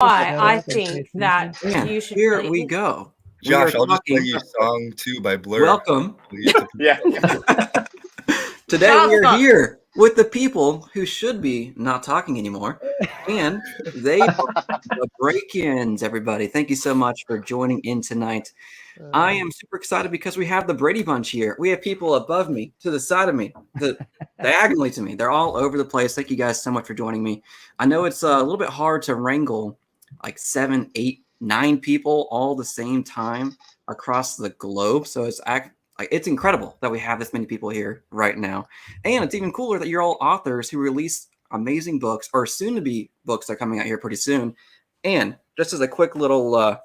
why I think that And you should here really we go. Josh, We are I'll just play talking- you Song 2 by Blur. Welcome. Yeah. Today we are here with the people who should be not talking anymore, and they are the Break-Ins, everybody. Thank you so much for joining in tonight. I am super excited because we have the Brady Bunch here. We have people above me, to the side of me, diagonally to me. They're all over the place. Thank you guys so much for joining me. I know it's a little bit hard to wrangle like 7, 8, 9 people all the same time across the globe. So it's incredible that we have this many people here right now. And it's even cooler that you're all authors who release amazing books, or soon to be books that are coming out here pretty soon. And just as a quick little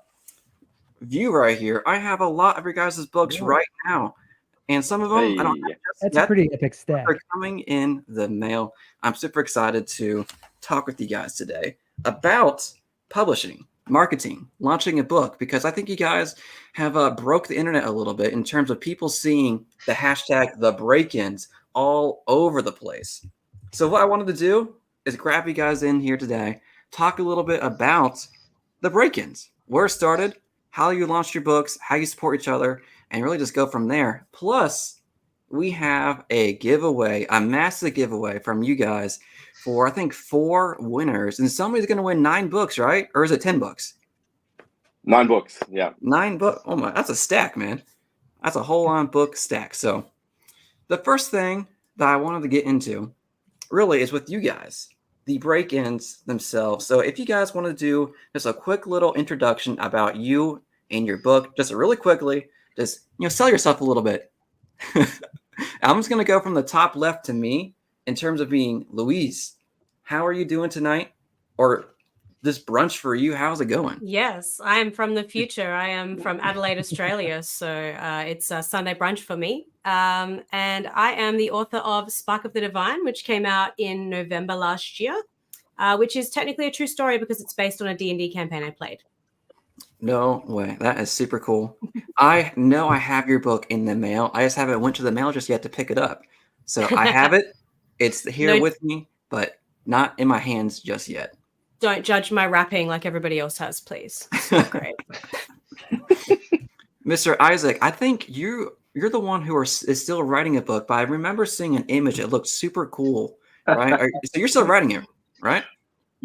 view right here, I have a lot of your guys' books right now. And some of them, I don't have that's a pretty epic stack. Are coming in the mail. I'm super excited to talk with you guys today about publishing, marketing, launching a book, because I think you guys have broke the internet a little bit in terms of people seeing the hashtag the break-ins all over the place. So what I wanted to do is grab you guys in here today, talk a little bit about the break-ins, where it started, how you launched your books, how you support each other, and really just go from there. Plus, we have a giveaway, a massive giveaway from you guys for, I think, 4 winners. And somebody's going to win 9 books, right? Or is it 10 books? 9 books, yeah. 9 books. Oh my, that's a stack, man. That's a whole on book stack. So the first thing that I wanted to get into really is with you guys, the break-ins themselves. So if you guys want to do just a quick little introduction about you and your book, just really quickly, just sell yourself a little bit. I'm just going to go from the top left to me in terms of being Louise. How are you doing tonight? Or this brunch for you, how's it going? Yes, I am from the future. I am from Adelaide, Australia. So it's a Sunday brunch for me. And I am the author of Spark of the Divine, which came out in November last year, which is technically a true story because it's based on a D&D campaign I played. No way. That is super cool. I know I have your book in the mail. I just haven't went to the mail just yet to pick it up. So I have it. It's here with me, but not in my hands just yet. Don't judge my wrapping like everybody else has, please. It's not great. Mr. Isaac, I think you're the one who is still writing a book, but I remember seeing an image. It looked super cool, right? So you're still writing it, right?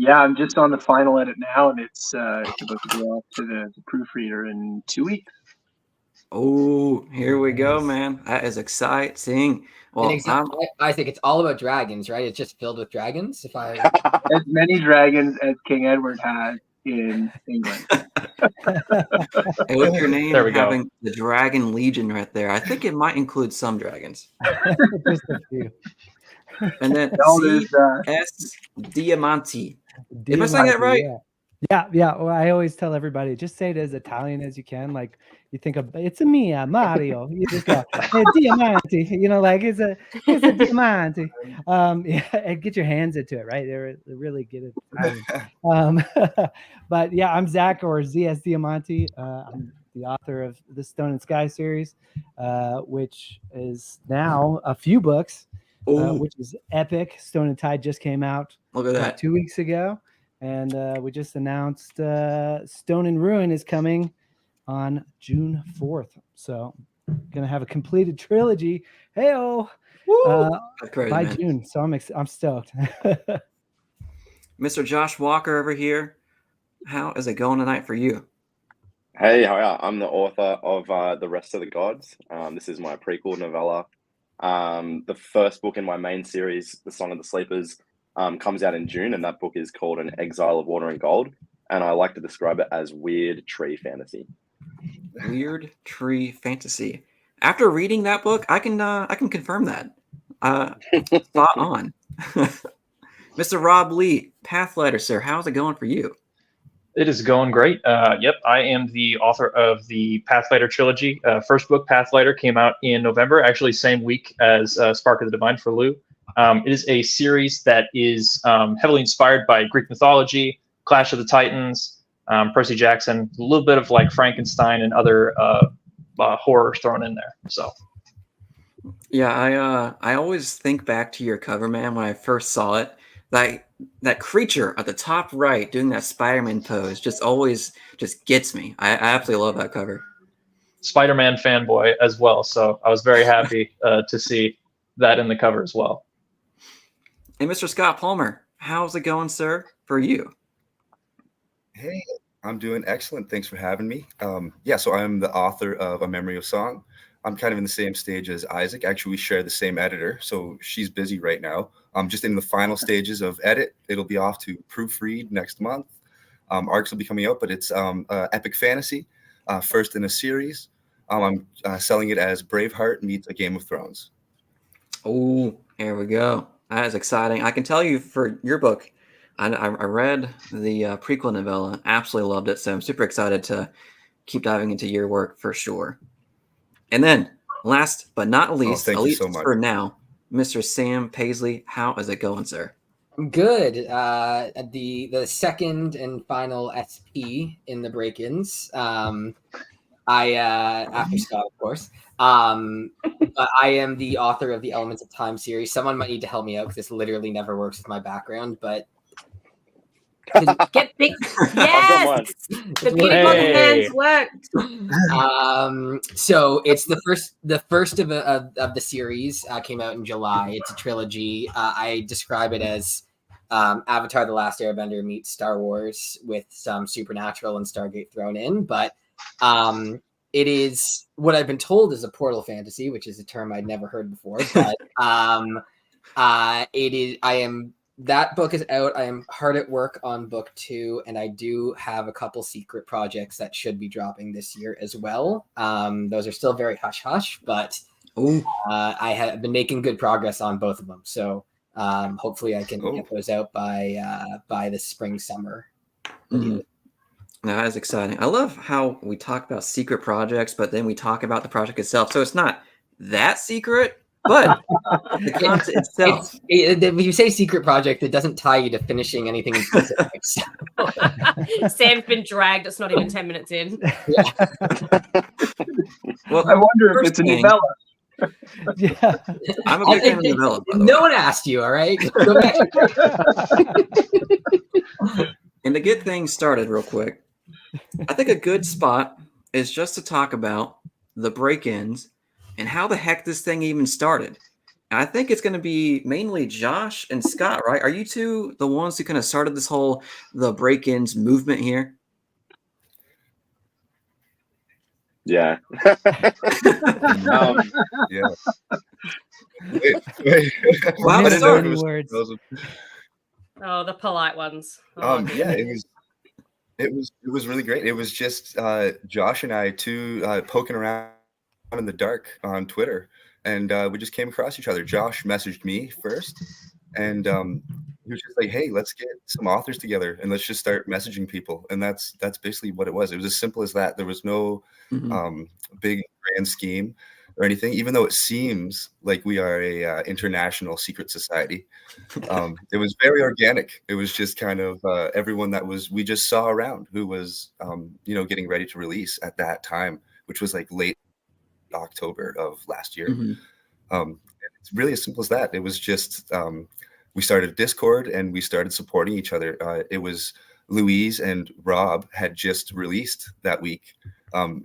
Yeah, I'm just on the final edit now, and it's about to go off to the proofreader in 2 weeks. Oh, here we go, man. That is exciting. Well, I think it's all about dragons, right? It's just filled with dragons. As many dragons as King Edward has in England. And with your name having the Dragon Legion right there, I think it might include some dragons. Just a few. And then C.S. Diamanti. Am I saying that right? Yeah. Well, I always tell everybody, just say it as Italian as you can. Like you think of it's a Mia Mario. You just go, hey, Diamanti. Like it's a Diamanti. And get your hands into it, right? They're really good at but yeah, I'm Zach, or Z.S. Diamanti. I'm the author of the Stone and Sky series, which is now a few books. Which is epic. Stone and Tide just came out. Look at that. 2 weeks ago. And we just announced Stone and Ruin is coming on June 4th. So going to have a completed trilogy. Hey-oh! By June. So I'm stoked. Mr. Josh Walker over here. How is it going tonight for you? Hey, I'm the author of The Rest of the Gods. This is my prequel novella. The first book in my main series, The Song of the Sleepers, comes out in June, and that book is called An Exile of Water and Gold, and I like to describe it as weird tree fantasy. Weird tree fantasy. After reading that book, I can confirm that. Spot on. Mr. Rob Lee, Pathlighter, sir, how's it going for you? It is going great. Yep, I am the author of the Pathlighter trilogy. First book, Pathlighter, came out in November, actually same week as Spark of the Divine for Lou. It is a series that is heavily inspired by Greek mythology, Clash of the Titans, Percy Jackson, a little bit of like Frankenstein and other horror thrown in there. So, yeah, I always think back to your cover, man. When I first saw it, that creature at the top right doing that Spider-Man pose just always just gets me. I absolutely love that cover. Spider-Man fanboy as well, so I was very happy to see that in the cover as well. And Mr. Scott Palmer, how's it going, sir, for you? Hey, I'm doing excellent. Thanks for having me. So I'm the author of A Memory of Song. I'm kind of in the same stage as Isaac. Actually, we share the same editor, so she's busy right now. I'm just in the final stages of edit. It'll be off to proofread next month. Arcs will be coming out, but it's epic fantasy, first in a series. I'm selling it as Braveheart meets A Game of Thrones. Oh, here we go. That is exciting. I can tell you for your book, I read the prequel novella, absolutely loved it. So I'm super excited to keep diving into your work for sure. And then last but not least, at least for now, Mr. Sam Paisley, how is it going, sir? Good. The second and final SP in the break-ins. After Scott, of course. But I am the author of the Elements of Time series. Someone might need to help me out because this literally never works with my background, but get big. Yes, the beauty blocking hands worked. So it's the first of the series. Came out in July. It's a trilogy. I describe it as Avatar: The Last Airbender meets Star Wars with some supernatural and Stargate thrown in, but it is what I've been told is a portal fantasy, which is a term I'd never heard before. But it is. That book is out. I am hard at work on book 2, and I do have a couple secret projects that should be dropping this year as well. Those are still very hush-hush, but I have been making good progress on both of them. So hopefully I can get those out by the spring, summer. Mm-hmm. That is exciting. I love how we talk about secret projects, but then we talk about the project itself. So it's not that secret, but the content itself. If you say secret project, it doesn't tie you to finishing anything in specific. Sam's been dragged. It's not even 10 minutes in. Well, I wonder if it's a novella. Yeah, I'm a big fan of novella. No one asked you, all right? Go back. And to get things started real quick, I think a good spot is just to talk about the break-ins and how the heck this thing even started. And I think it's going to be mainly Josh and Scott, right? Are you two the ones who kind of started this whole the break-ins movement here? Yeah. Yeah. Wait. Wow, I didn't know if it was words. Oh, the polite ones. Yeah, it was really great. It was just Josh and I poking around in the dark on Twitter, and we just came across each other. Josh messaged me first, and he was just like, "Hey, let's get some authors together and let's just start messaging people." And that's basically what it was. It was as simple as that. There was no big grand scheme or anything, even though it seems like we are a international secret society. It was very organic. It was just kind of everyone we just saw around who was, getting ready to release at that time, which was like late October of last year. It's really as simple as that. It was just, we started Discord and we started supporting each other. It was Louise and Rob had just released that week.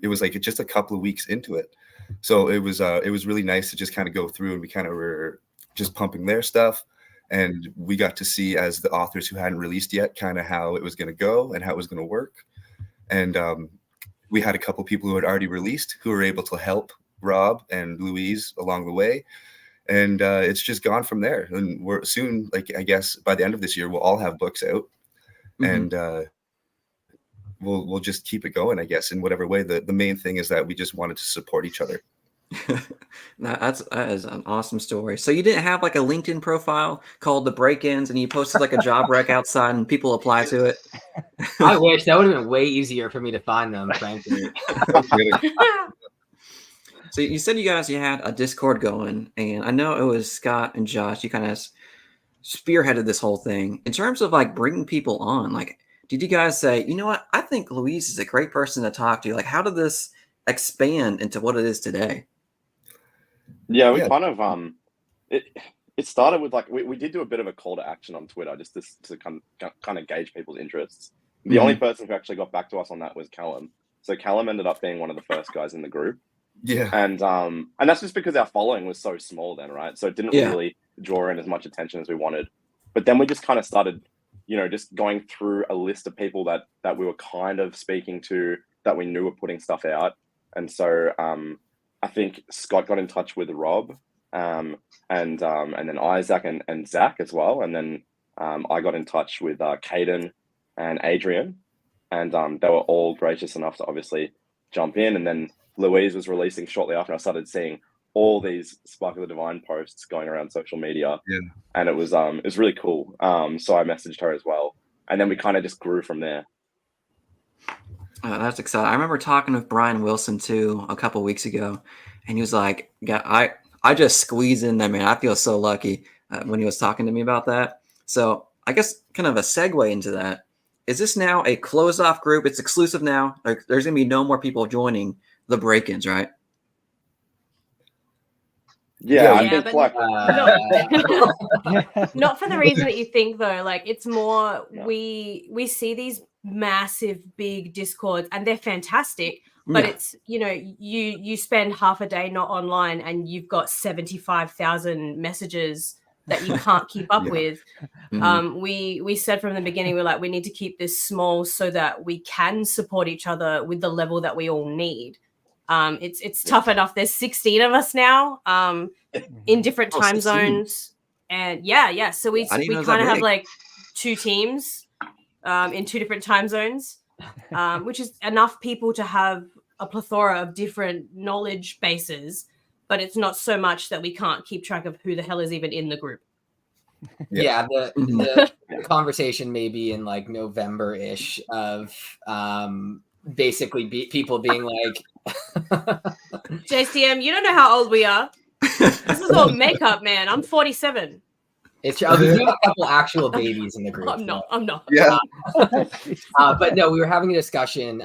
It was like just a couple of weeks into it. So it was really nice to just kind of go through, and we kind of were just pumping their stuff, and we got to see as the authors who hadn't released yet kind of how it was going to go and how it was going to work. And we had a couple people who had already released who were able to help Rob and Louise along the way. And it's just gone from there. And we're soon, like, I guess by the end of this year, we'll all have books out, and we'll just keep it going, I guess, in whatever way. The main thing is that we just wanted to support each other. That is an awesome story. So you didn't have like a LinkedIn profile called The Break-Ins and you posted like a job rec outside and people apply to it? I wish. That would have been way easier for me to find them, frankly. So you said you had a Discord going, and I know it was Scott and Josh. You kind of spearheaded this whole thing. In terms of like bringing people on, like, did you guys say, you know what, I think Louise is a great person to talk to? Like, how did this expand into what it is today? Yeah, we kind of it started with like we did do a bit of a call to action on Twitter just to kind of gauge people's interests. The only person who actually got back to us on that was Callum. So Callum ended up being one of the first guys in the group. Yeah. And that's just because our following was so small then, right? So it didn't really draw in as much attention as we wanted. But then we just kind of started, just going through a list of people that we were kind of speaking to, that we knew were putting stuff out. And so I think Scott got in touch with Rob, and then Isaac and Zach as well. And then I got in touch with Caden and Adrian, and they were all gracious enough to obviously jump in. And then Louise was releasing shortly after. I started seeing all these Spark of the Divine posts going around social media, and it was really cool. So I messaged her as well, and then we kind of just grew from there. That's exciting. I remember talking with Brian Wilson too a couple weeks ago, and he was like, "Yeah, I just squeeze in there, man. I feel so lucky," when he was talking to me about that. So I guess kind of a segue into that. Is this now a closed off group? It's exclusive now. Like, there's gonna be no more people joining the break-ins, right? I think not for the reason that you think though. Like, it's more we see these massive big discords and they're fantastic, but it's you spend half a day not online and you've got 75,000 messages that you can't keep up with. We said from the beginning, we're like, we need to keep this small so that we can support each other with the level that we all need. It's tough enough. There's 16 of us now, in different time zones, and so we kind of have like 2 teams, in 2 different time zones, which is enough people to have a plethora of different knowledge bases, but it's not so much that we can't keep track of who the hell is even in the group. The conversation may be in like November-ish of basically people being like, JCM, you don't know how old we are. This is all makeup, man. I'm 47. It's true. We have a couple actual babies in the group. I'm not. Yeah. But no, we were having a discussion,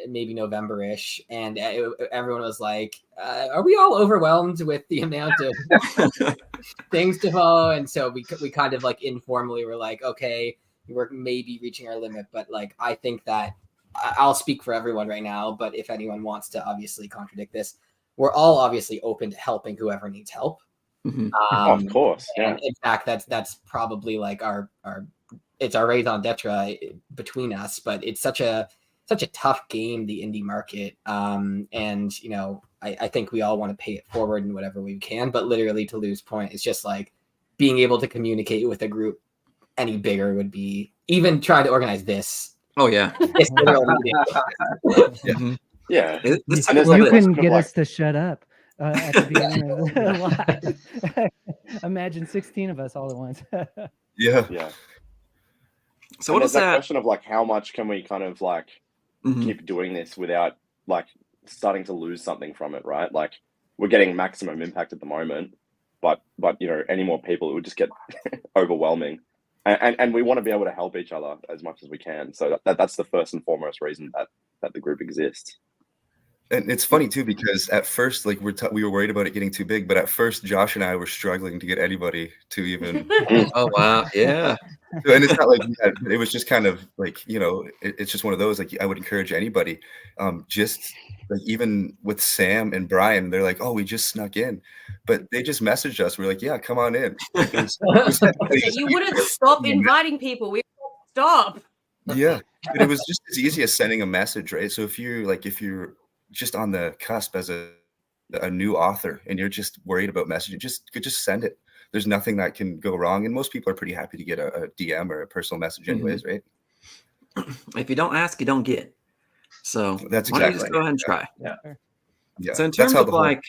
maybe November-ish, and everyone was like, "Are we all overwhelmed with the amount of things to follow?" And so we kind of like informally were like, "Okay, we're maybe reaching our limit." But like, I think that I'll speak for everyone right now. But if anyone wants to obviously contradict this, we're all obviously open to helping whoever needs help. Of course, and in fact, that's probably like our raison d'etre between us. But it's such a tough game, the indie market, and I think we all want to pay it forward in whatever we can. But literally, to Lou's point, it's just like being able to communicate with a group any bigger would be, even trying to organize this. Oh yeah. It's You couldn't get us to shut up. At the beginning of the live. Imagine 16 of us all at once. Yeah. So what is that question of like, how much can we kind of like keep doing this without like starting to lose something from it, right? Like, we're getting maximum impact at the moment, but any more people, it would just get overwhelming. And we want to be able to help each other as much as we can. So that's the first and foremost reason that the group exists. And it's funny too, because at first, like we were worried about it getting too big, but at first Josh and I were struggling to get anybody to even. Oh wow, yeah. And it's not like it was just kind of like, it's just one of those, like, I would encourage anybody, just like, even with Sam and Brian, they're like, "Oh, we just snuck in," but they just messaged us. We're like, "Yeah, come on in." You wouldn't stop inviting people. We wouldn't stop. Yeah, but it was just as easy as sending a message, right? So if you're just on the cusp as a new author and you're just worried about messaging, just send it. There's nothing that can go wrong, and most people are pretty happy to get a DM or a personal message anyways, right? If you don't ask, you don't get. So that's why don't exactly you just go ahead and try. Yeah. So in terms of like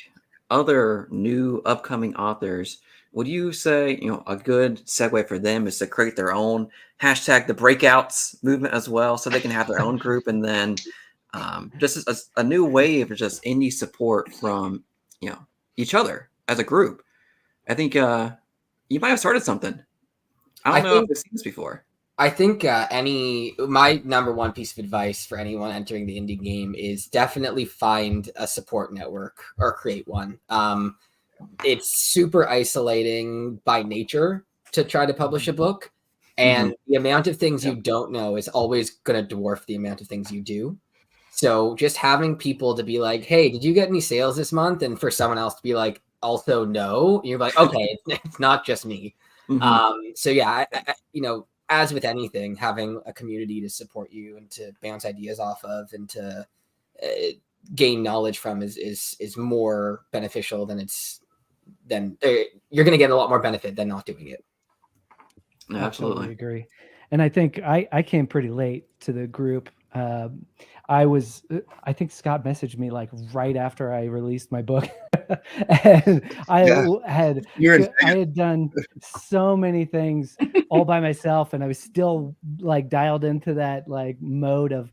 other new upcoming authors, would you say a good segue for them is to create their own hashtag the Breakouts movement as well, so they can have their own group, and then just a new wave of just indie support from each other as a group. I think you might have started something. I don't know if you've seen this before. I think my number one piece of advice for anyone entering the indie game is definitely find a support network or create one. it's super isolating by nature to try to publish a book. And the amount of things you don't know is always going to dwarf the amount of things you do. So just having people to be like, hey, did you get any sales this month? And for someone else to be like, also no, you're like, okay, it's not just me. So yeah, I, you know, as with anything, having a community to support you and to bounce ideas off of and to gain knowledge from is more beneficial than you're going to get a lot more benefit than not doing it. Absolutely. I totally agree. And I think I came pretty late to the group. I think Scott messaged me like right after I released my book. And I had done so many things all by myself, and I was still like dialed into that like mode of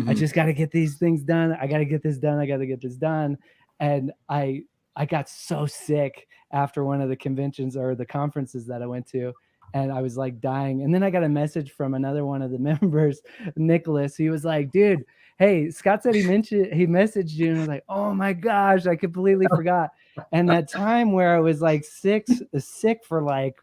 I just got to get these things done. I got to get this done. I got to get this done. And I got so sick after one of the conventions or the conferences that I went to. And I was like dying. And then I got a message from another one of the members, Nicholas. He was like, dude, hey, Scott said he messaged you. And I was like, oh my gosh, I completely forgot. And that time where I was like sick for like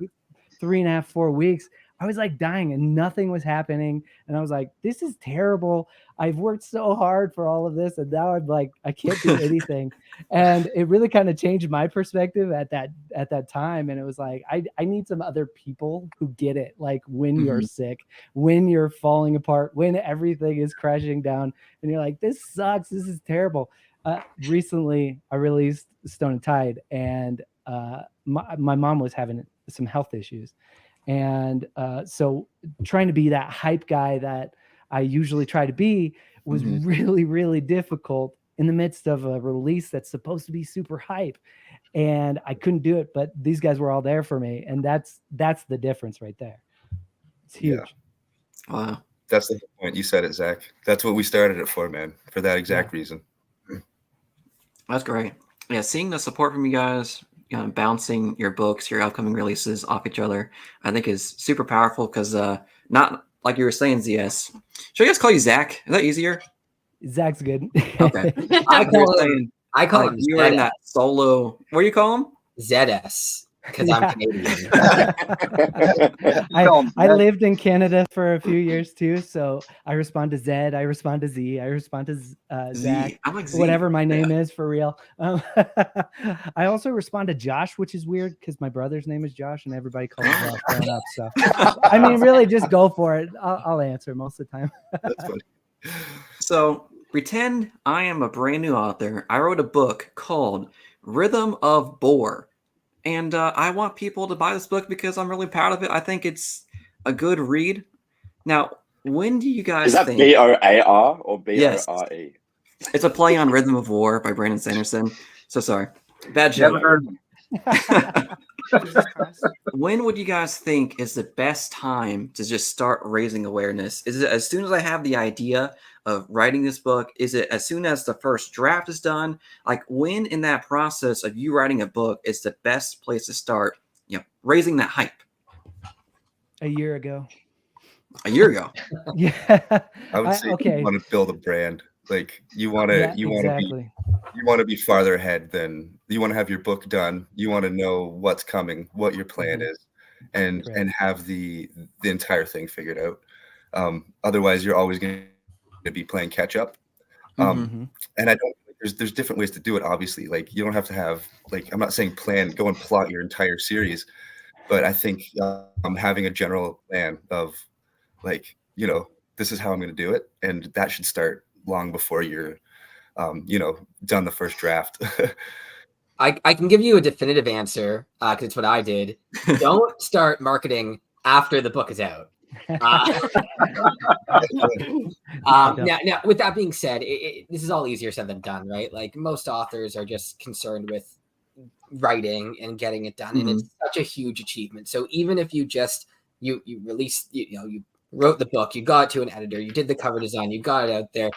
3.5, 4 weeks, I was like dying and nothing was happening. And I was like, this is terrible. I've worked so hard for all of this. And now I'm like, I can't do anything. And it really kind of changed my perspective at that time. And it was like, I need some other people who get it. Like when you're sick, when you're falling apart, when everything is crashing down and you're like, this sucks. This is terrible. Recently I released Stone and Tide, and my mom was having some health issues. And so trying to be that hype guy that I usually try to be was really, really difficult in the midst of a release that's supposed to be super hype. And I couldn't do it, but these guys were all there for me. And that's the difference right there. It's huge. Yeah. Wow. That's the point. You said it, Zach. That's what we started it for, man, for that exact reason. That's great. Yeah, seeing the support from you guys, bouncing your books, your upcoming releases off each other, I think is super powerful because not like you were saying, ZS. Should I just call you Zach? Is that easier? Zach's good. Okay. I call him you were in that solo. What do you call him? ZS. Because I'm Canadian. I lived in Canada for a few years too, so I respond to Zed, I respond to Z, I respond to Zach, I like Z. Whatever my name is for real. I also respond to Josh, which is weird because my brother's name is Josh and everybody calls me Josh growing up. So I mean, really, just go for it. I'll answer most of the time. That's funny. So pretend I am a brand new author. I wrote a book called Rhythm of Boar. And I want people to buy this book because I'm really proud of it. I think it's a good read. Now, when do you guys think... Is that BOAR or BORE? Yes. It's a play on Rhythm of War by Brandon Sanderson. So sorry. Bad joke. Never heard of When would you guys think is the best time to just start raising awareness? Is it as soon as I have the idea of writing this book? Is it as soon as the first draft is done? Like when in that process of you writing a book is the best place to start, raising that hype? A year ago. A year ago. Yeah. I would say you want to build a brand. Like you want to be farther ahead than you want to have your book done. You want to know what's coming, what your plan is, and have the entire thing figured out. Otherwise, you're always going to be playing catch up. And I don't. There's different ways to do it. Obviously, like you don't have to have I'm not saying go and plot your entire series, but I think having a general plan of this is how I'm going to do it, and that should start long before you're done the first draft. I can give you a definitive answer because it's what I did. Don't start marketing after the book is out. Now, with that being said, this is all easier said than done, right? Like most authors are just concerned with writing and getting it done, and it's such a huge achievement. So even if you just you released, you wrote the book, you got it to an editor, you did the cover design, you got it out there.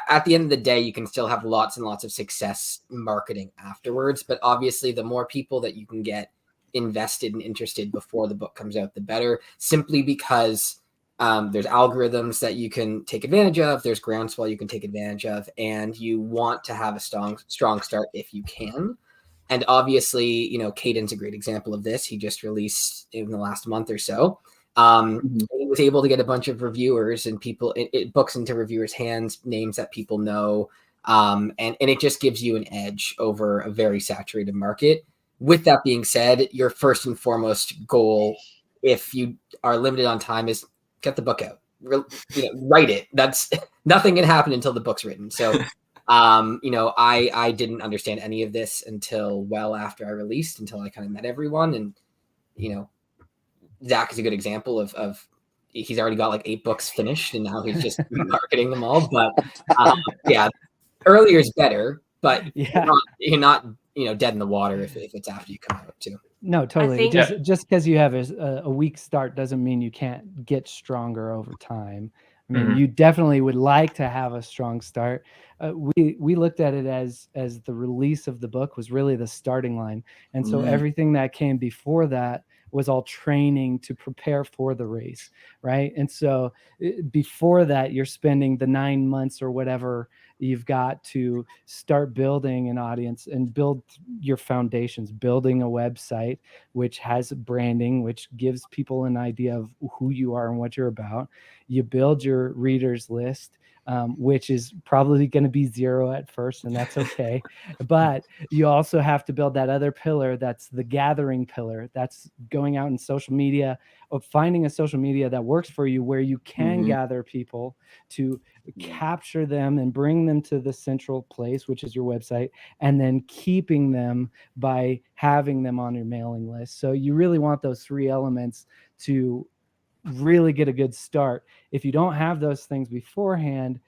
At the end of the day, you can still have lots and lots of success marketing afterwards. But obviously, the more people that you can get invested and interested before the book comes out, the better, simply because there's algorithms that you can take advantage of. There's groundswell you can take advantage of. And you want to have a strong start if you can. And obviously, you know, Caden's a great example of this. He just released in the last month or so. He was able to get a bunch of reviewers and people, it books into reviewers' hands, names that people know. And it just gives you an edge over a very saturated market. With that being said, your first and foremost goal, if you are limited on time, is get the book out. Write it. That's nothing can happen until the book's written. So, you know, I didn't understand any of this until well after I released, until I kind of met everyone. And, you know, Zach is a good example of he's already got like 8 books finished and now he's just marketing them all. But yeah, earlier is better, but you're not, you know, dead in the water if it's after you come out too. No, totally. Just because you have a weak start doesn't mean you can't get stronger over time. I mean, you definitely would like to have a strong start. We looked at it as the release of the book was really the starting line. And so everything that came before that was all training to prepare for the race, right? And so before that, you're spending the 9 months or whatever you've got to start building an audience and build your foundations, building a website, which has branding, which gives people an idea of who you are and what you're about. You build your readers list, which is probably going to be 0 at first, and that's okay. But you also have to build that other pillar. That's the gathering pillar. That's going out in social media, of finding a social media that works for you, where you can gather people to capture them and bring them to the central place, which is your website, and then keeping them by having them on your mailing list. So you really want those 3 elements to really get a good start. If you don't have those things beforehand,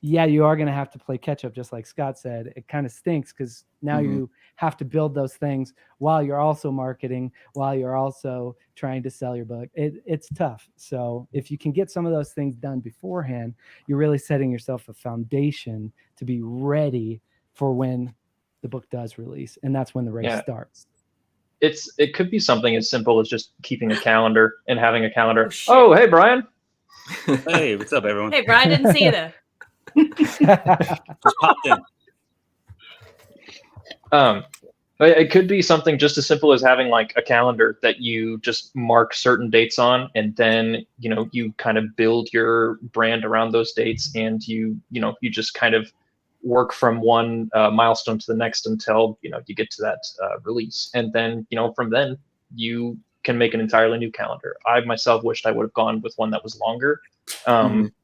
yeah, you are going to have to play catch up, just like Scott said. It kind of stinks because now you have to build those things while you're also marketing, while you're also trying to sell your book. It's tough. So if you can get some of those things done beforehand, you're really setting yourself a foundation to be ready for when the book does release. And that's when the race starts. It could be something as simple as just keeping a calendar and having a calendar. Oh, hey, Brian. Hey, what's up, everyone? Hey, Brian, didn't see you there. Just popped in. It could be something just as simple as having like a calendar that you just mark certain dates on, and then, you know, you kind of build your brand around those dates, and you just kind of work from one milestone to the next until, you know, you get to that release. And then, you know, from then you can make an entirely new calendar. I myself wished I would have gone with one that was longer.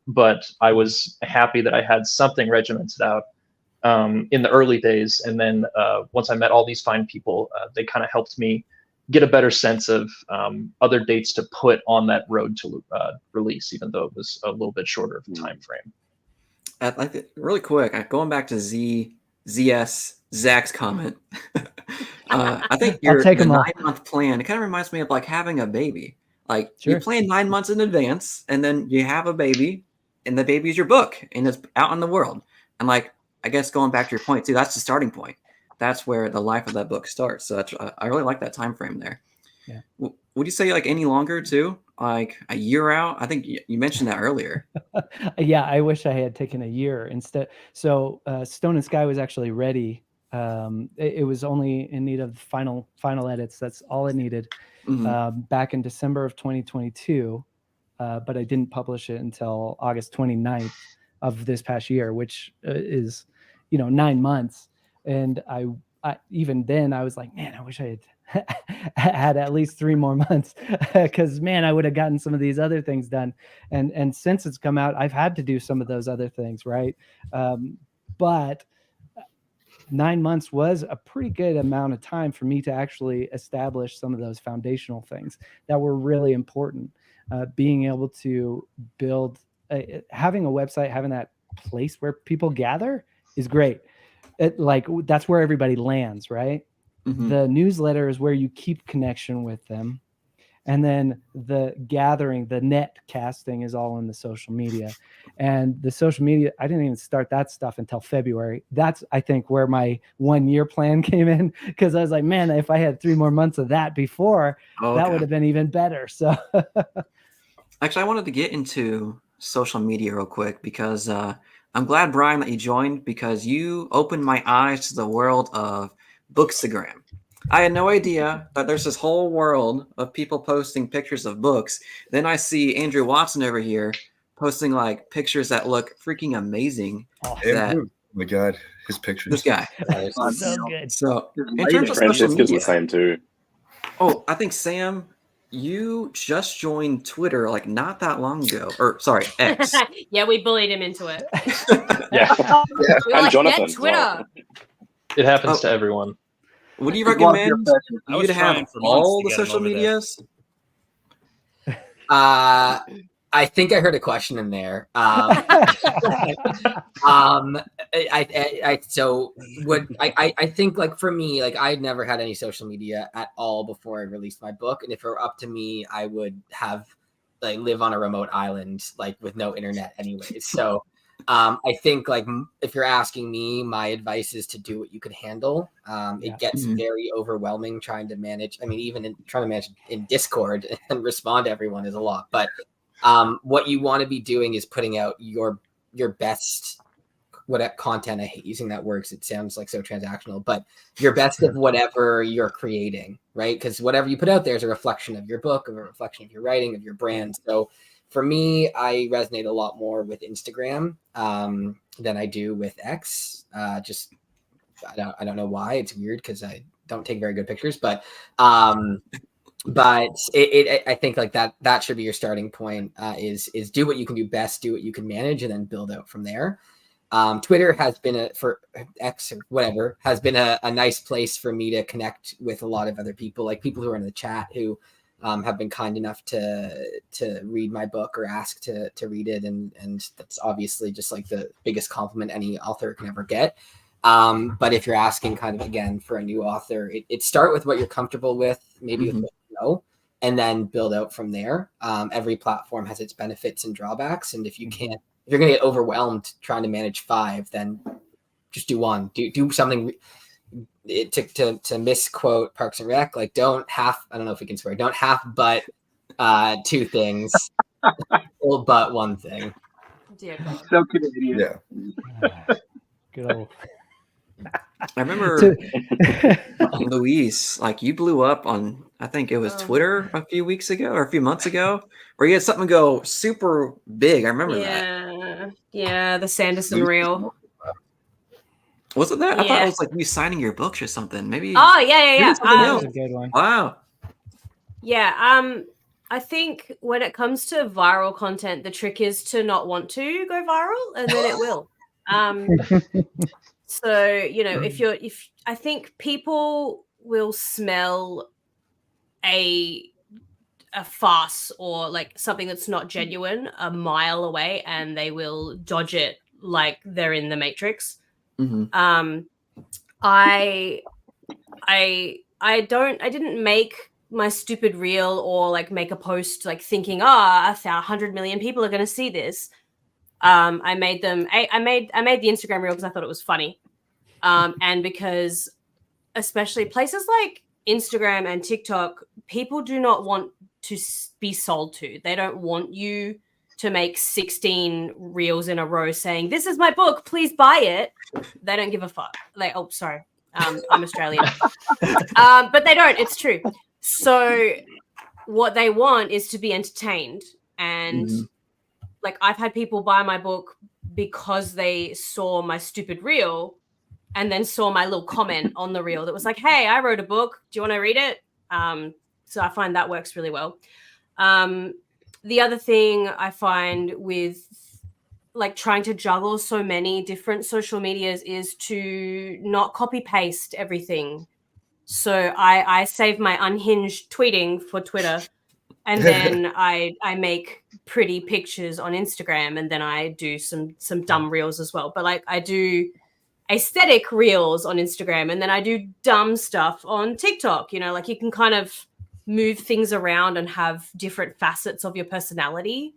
But I was happy that I had something regimented out in the early days. And then once I met all these fine people, they kind of helped me get a better sense of other dates to put on that road to release, even though it was a little bit shorter of a time frame. I'd like to, really quick, going back to Zach's comment. I think your 9-month plan, it kind of reminds me of like having a baby. Like you plan 9 months in advance, and then you have a baby, and the baby is your book, and it's out in the world. And like, I guess going back to your point too, that's the starting point. That's where the life of that book starts. So that's, I really like that time frame there. Yeah. Would you say like any longer too? Like a year out? I think you mentioned that earlier. Yeah, I wish I had taken a year instead. So Stone and Sky was actually ready. It was only in need of final edits. That's all it needed. Back in December of 2022, but I didn't publish it until August 29th of this past year, which is, 9 months. And I even then I was like, man, I wish I had at least 3 more months, because man, I would have gotten some of these other things done. And since it's come out, I've had to do some of those other things, right? But 9 months was a pretty good amount of time for me to actually establish some of those foundational things that were really important. Being able to build, having a website, having that place where people gather is great. That's where everybody lands, right? The newsletter is where you keep connection with them. And then the gathering, the net casting is all in the social media. And the social media, I didn't even start that stuff until February. That's, I think, where my 1 year plan came in, because I was like, man, if I had 3 more months of that before, that would have been even better. So actually, I wanted to get into social media real quick, because I'm glad, Brian, that you joined, because you opened my eyes to the world of Bookstagram. I had no idea that there's this whole world of people posting pictures of books. Then I see Andrew Watson over here posting like pictures that look freaking amazing. That, Oh my God, his pictures. this guy. So good. So in His terms of social Francesca's media, the same too. oh, I think Sam, you just joined Twitter like not that long ago, or sorry, X. Yeah, we bullied him into it. Yeah, We were And like, Jonathan get as well. Twitter. it happens Oh. to everyone. Would you It's one of your recommend pleasures. I was you to have trying for months all to the get him social over there. medias? I think I heard a question in there. I think like for me, like I'd never had any social media at all before I released my book, and if it were up to me, I would have like live on a remote island like with no internet anyways. So I think like if you're asking me, my advice is to do what you can handle. It gets Mhm. very overwhelming trying to manage. I mean, even trying to manage in Discord and respond to everyone is a lot. But what you want to be doing is putting out your best content. I hate using that word because it sounds like so transactional, but your best of whatever you're creating, right? Because whatever you put out there is a reflection of your book, of a reflection of your writing, of your brand. So for me, I resonate a lot more with Instagram than I do with X. I don't know why. It's weird because I don't take very good pictures, but I think like that should be your starting point. Is do what you can do best, do what you can manage, and then build out from there. Twitter has been for X or whatever has been a nice place for me to connect with a lot of other people, like people who are in the chat who have been kind enough to read my book or ask to read it, and that's obviously just like the biggest compliment any author can ever get. But if you're asking kind of again for a new author, it start with what you're comfortable with, maybe with what you know, and then build out from there. Every platform has its benefits and drawbacks, and if you're gonna get overwhelmed trying to manage 5, then just do one. Do something. To misquote Parks and Rec, like don't know if we can swear, don't half but 2 things, but 1 thing. Dear God. So Canadian. Yeah. Good old. I remember So- Luis, like you blew up on, I think it was Oh. Twitter a few weeks ago or a few months ago, where you had something go super big. I remember that. Yeah, the Sanderson reel. Was it that? I thought Yeah. it was like you signing your books or something. Maybe. Oh yeah. Maybe something that else. was a good one. Wow. Yeah. I think when it comes to viral content, the trick is to not want to go viral, and then it will. So if I think people will smell a farce or like something that's not genuine a mile away, and they will dodge it like they're in the Matrix. Mm-hmm. I didn't make my stupid reel or like make a post like thinking, 100 million people are going to see this. I made the Instagram reel because I thought it was funny. And because especially places like Instagram and TikTok, people do not want to be sold to. They don't want you to make 16 reels in a row saying, "This is my book, please buy it." They don't give a fuck. I'm Australian. But they don't. It's true. So what they want is to be entertained. And like I've had people buy my book because they saw my stupid reel and then saw my little comment on the reel that was like, "Hey, I wrote a book. Do you want to read it?" So I find that works really well. The other thing I find with like trying to juggle so many different social medias is to not copy paste everything. So I save my unhinged tweeting for Twitter, and then I make pretty pictures on Instagram, and then I do some dumb reels as well. But like I do aesthetic reels on Instagram, and then I do dumb stuff on TikTok. Like you can kind of move things around and have different facets of your personality,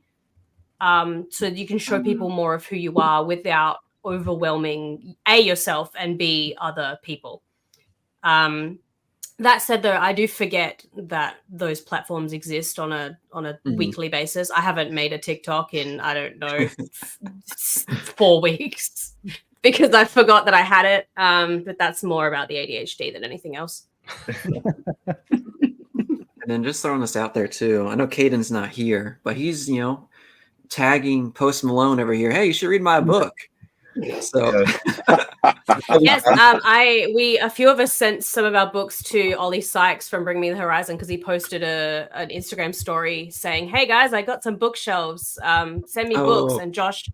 so you can show people more of who you are without overwhelming A, yourself, and B, other people. That said, though, I do forget that those platforms exist on a weekly basis. I haven't made a TikTok in, I don't know, 4 weeks because I forgot that I had it. But that's more about the ADHD than anything else. And then just throwing this out there too. I know Caden's not here, but he's, tagging Post Malone over here. Hey, you should read my book. So Yes, a few of us sent some of our books to Ollie Sykes from Bring Me the Horizon because he posted an Instagram story saying, "Hey guys, I got some bookshelves. Send me books." And Josh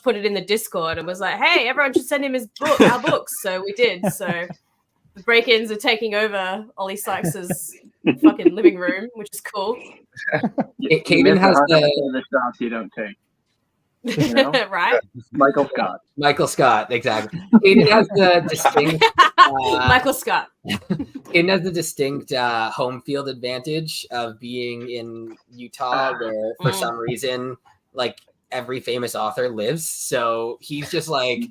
put it in the Discord and was like, "Hey, everyone should send him our books." So we did. So the break-ins are taking over Ollie Sykes's fucking living room, which is cool. Caden has the shots you don't take. Right? Michael Scott. Michael Scott, exactly. Caden has the distinct Michael Scott. Caden has the distinct home field advantage of being in Utah, where for some reason, like every famous author lives. So he's just like,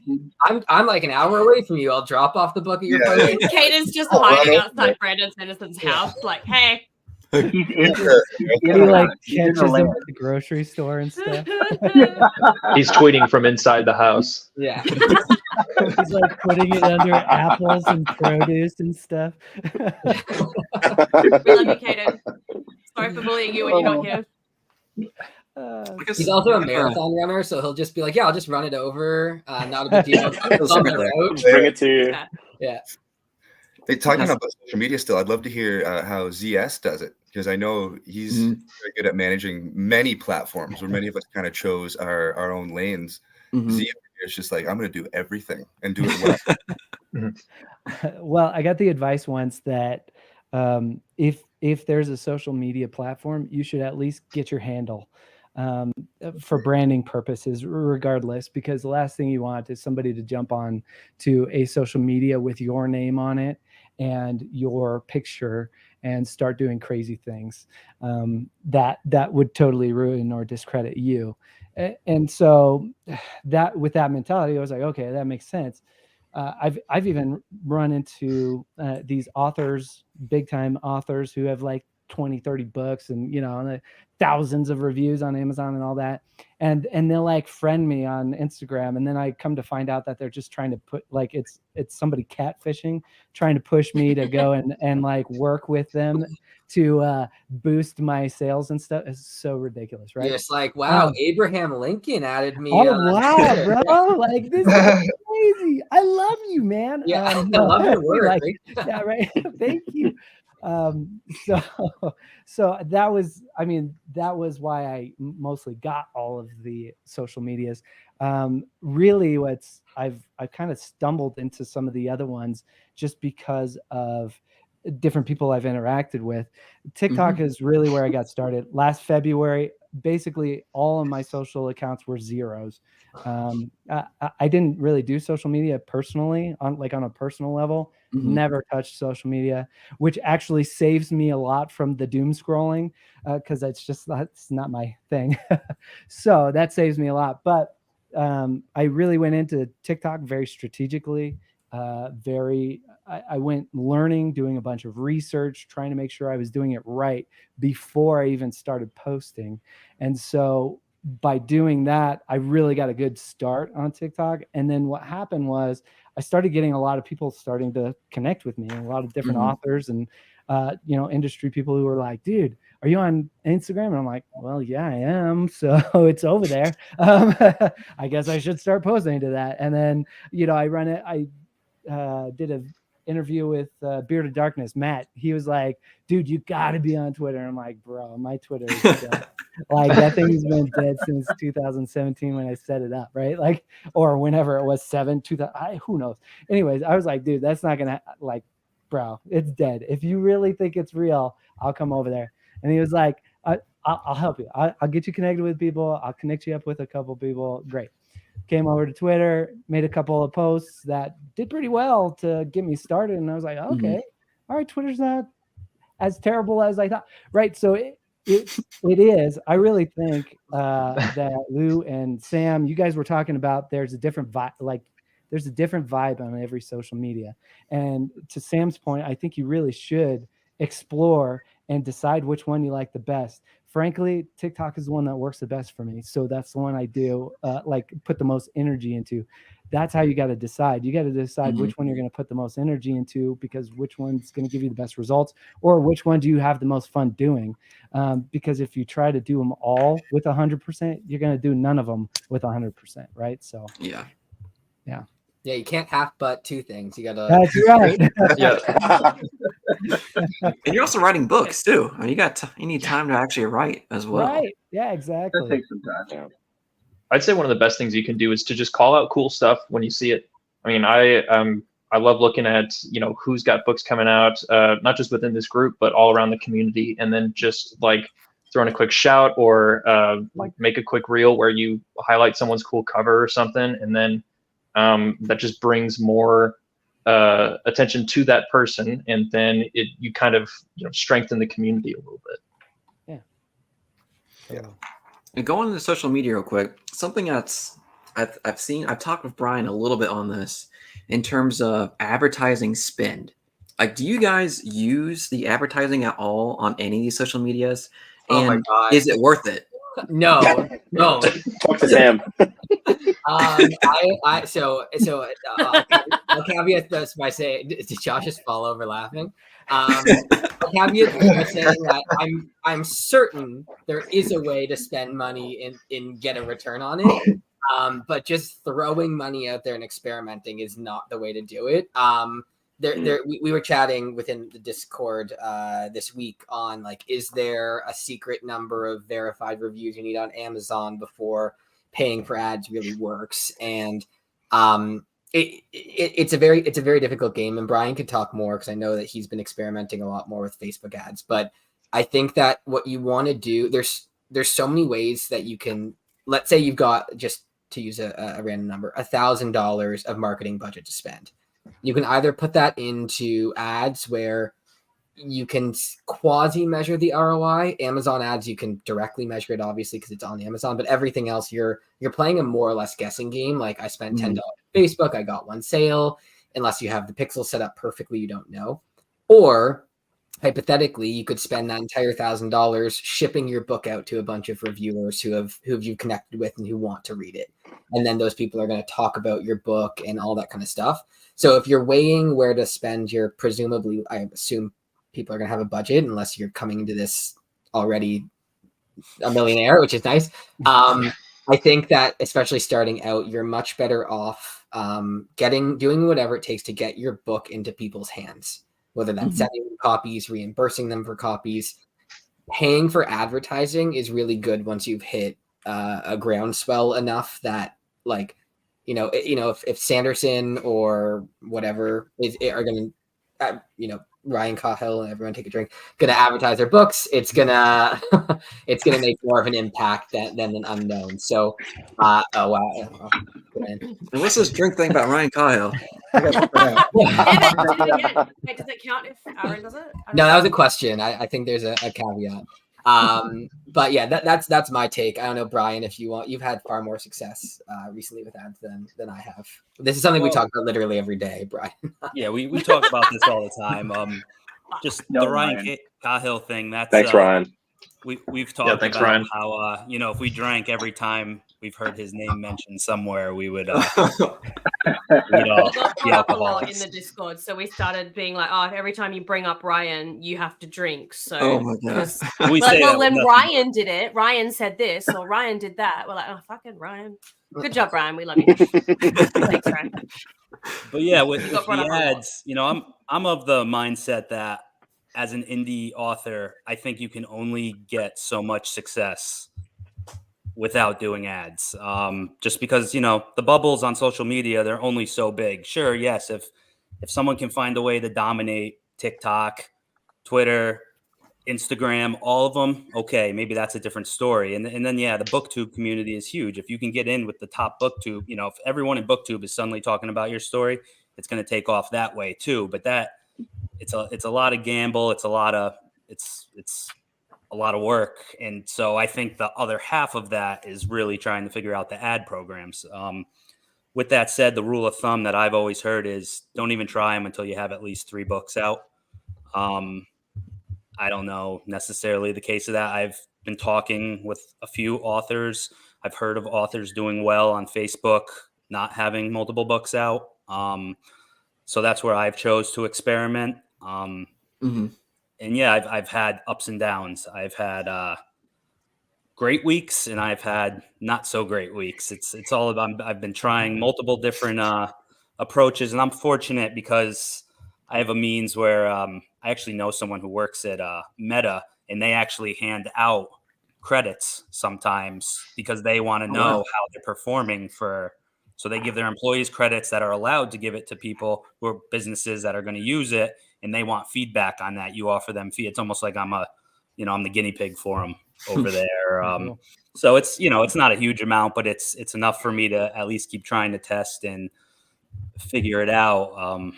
I'm like an hour away from you. I'll drop off the book at your place. Caden's just hiding outside Brandon Sanderson's house, like, hey. He like catches him at the grocery store and stuff. He's tweeting from inside the house. Yeah. He's like putting it under apples and produce and stuff. We love you, Caden. Sorry for bullying you when you're not here. He's also a marathon runner, so he'll just be like, "Yeah, I'll just run it over. Not a big deal." Bring it to you. Yeah. Hey, talking about social media still, I'd love to hear how ZS does it, because I know he's very good at managing many platforms where many of us kind of chose our own lanes. Z is just like, I'm going to do everything and do it well. Well, I got the advice once that if there's a social media platform, you should at least get your handle for branding purposes, regardless, because the last thing you want is somebody to jump on to a social media with your name on it and your picture and start doing crazy things that would totally ruin or discredit you. And so that with that mentality, I was like, okay, that makes sense. I've even run into these authors, big time authors who have like 20, 30 books and, thousands of reviews on Amazon and all that. And they'll like friend me on Instagram. And then I come to find out that they're just trying to put like, it's somebody catfishing, trying to push me to go and like work with them to boost my sales and stuff. It's so ridiculous, right? It's like, wow, Abraham Lincoln added me. Oh, wow, bro. Like, this is crazy. I love you, man. Yeah, I love your work. Like, yeah, right. Thank you. So that was why I mostly got all of the social medias. Really I've kind of stumbled into some of the other ones just because of different people I've interacted with. TikTok is really where I got started. Last February, basically all of my social accounts were zeros. I didn't really do social media personally on a personal level. Never touched social media, which actually saves me a lot from the doom scrolling because that's not my thing. So that saves me a lot. But I really went into TikTok very strategically. I went learning, doing a bunch of research, trying to make sure I was doing it right before I even started posting. And so by doing that, I really got a good start on TikTok. And then what happened was I started getting a lot of people starting to connect with me, and a lot of different authors and, industry people who were like, dude, are you on Instagram? And I'm like, well, yeah, I am. So it's over there. I guess I should start posting to that. And then, I did an interview with Bearded Darkness, Matt. He was like, dude, you got to be on Twitter. And I'm like, bro, my Twitter is dead. Like, that thing's been dead since 2017 when I set it up, right? Like, or whenever it was 2000, who knows? Anyways, I was like, dude, that's not going to, bro, it's dead. If you really think it's real, I'll come over there. And he was like, I'll help you. I'll get you connected with people. I'll connect you up with a couple people. Great. Came over to Twitter, made a couple of posts that did pretty well to get me started. And I was like, okay, all right, Twitter's not as terrible as I thought. Right. So it is. I really think that Lou and Sam, you guys were talking about there's a different vibe, there's a different vibe on every social media. And to Sam's point, I think you really should explore and decide which one you like the best. frankly, TikTok is the one that works the best for me. So that's the one I do like put the most energy into. That's how you got to decide. You got to decide which one you're going to put the most energy into, because which one's going to give you the best results, or which one do you have the most fun doing? Because if you try to do them all with 100%, you're going to do none of them with 100%, right? So Yeah. Yeah, you can't half butt two things. You gotta. That's right. Yeah. And you're also writing books too. I mean, you need time to actually write as well. Right. Yeah, That exactly. takes some time. I'd say one of the best things you can do is to just call out cool stuff when you see it. I mean, I love looking at, who's got books coming out, not just within this group, but all around the community, and then just like throwing a quick shout or like make a quick reel where you highlight someone's cool cover or something, and then that just brings more attention to that person, and then you kind of strengthen the community a little bit. Yeah. And going into social media real quick, something that's I've talked with Brian a little bit on this in terms of advertising spend. Like, do you guys use the advertising at all on any of these social medias? Oh my And God. is it worth it? No. Talk to Sam. I'll caveat this by saying, did Josh just fall over laughing? I'll caveat this by saying that I'm certain there is a way to spend money and get a return on it. But just throwing money out there and experimenting is not the way to do it. We were chatting within the Discord this week on, like, is there a secret number of verified reviews you need on Amazon before paying for ads really works? And it's a very difficult game, and Brian could talk more because I know that he's been experimenting a lot more with Facebook ads. But I think that what you want to do, there's so many ways that you can. Let's say you've got, just to use a random number, $1,000 of marketing budget to spend. You can either put that into ads where you can quasi measure the ROI. Amazon ads, you can directly measure it, obviously, because it's on Amazon, but everything else you're playing a more or less guessing game. Like, I spent $10 on Facebook, I got one sale. Unless you have the pixel set up perfectly, you don't know. Or hypothetically, you could spend that entire $1,000 shipping your book out to a bunch of reviewers who you've connected with and who want to read it. And then those people are going to talk about your book and all that kind of stuff. So if you're weighing where to spend your, presumably, I assume people are going to have a budget unless you're coming into this already a millionaire, which is nice. I think that especially starting out, you're much better off doing whatever it takes to get your book into people's hands, whether that's sending them copies, reimbursing them for copies. Paying for advertising is really good once you've hit a groundswell enough that, like, if Sanderson or whatever are going to, Ryan Cahill and everyone take a drink, going to advertise their books, it's gonna make more of an impact than an unknown. So, oh wow. And what's this drink thing about Ryan Cahill? Wait, does it count if Aaron does it? No, that was a question. I think there's a caveat. But yeah, that's my take. I don't know, Brian, if you've had far more success recently with ads than I have. This is something we talk about literally every day, Brian. Yeah, we talk about this all the time. Just No, the Ryan Ryan. Cahill thing. That's Thanks, Ryan. We've talked thanks, about Ryan. how if we drank every time we've heard his name mentioned somewhere, we would We got brought up a lot in the Discord, so we started being like, "Oh, every time you bring up Ryan, you have to drink." So, Oh my God. We say that when with Ryan did it, Ryan said this, or Ryan did that. We're like, "Oh, fucking Ryan! Good job, Ryan. We love you." Thanks, Ryan. But yeah, with got brought the up a lot. ads, I'm of the mindset that as an indie author, I think you can only get so much success without doing ads. Just because, the bubbles on social media, they're only so big. Sure, yes, if someone can find a way to dominate TikTok, Twitter, Instagram, all of them, okay, maybe that's a different story. And then, yeah, the BookTube community is huge. If you can get in with the top BookTube, if everyone in BookTube is suddenly talking about your story, it's going to take off that way too. But it's a lot of gamble. It's a lot of work. And so I think the other half of that is really trying to figure out the ad programs. With that said, the rule of thumb that I've always heard is don't even try them until you have at least 3 books out. I don't know necessarily the case of that. I've been talking with a few authors. I've heard of authors doing well on Facebook, not having multiple books out. So that's where I've chose to experiment. And yeah, I've had ups and downs. I've had great weeks, and I've had not so great weeks. It's all about. I've been trying multiple different approaches, and I'm fortunate because I have a means where I actually know someone who works at Meta, and they actually hand out credits sometimes because they want to know how they're performing so they give their employees credits that are allowed to give it to people who are businesses that are going to use it, and they want feedback on that. You offer them fee. It's almost like I'm the guinea pig for them over there. So it's not a huge amount, but it's enough for me to at least keep trying to test and figure it out